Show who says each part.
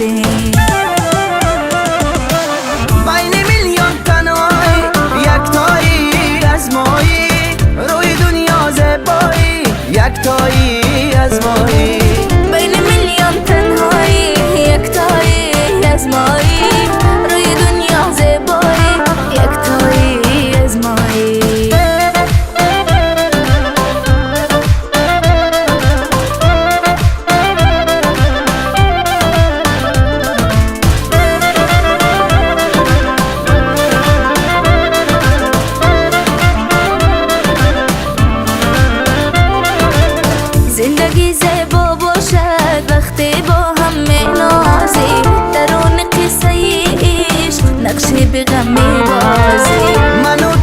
Speaker 1: بازی.
Speaker 2: بین میلیون تنهایی یکتایی از مایی، روی دنیا زیبایی یکتایی از مایی.
Speaker 1: بین میلیون تنهایی یکتایی از مایی، روی دنیا زیبایی یکتایی از مایی. زندگی زیبا باشد وقتی با هم مینازی، درون قصه ایش نقشی به غم میبازی.
Speaker 2: منو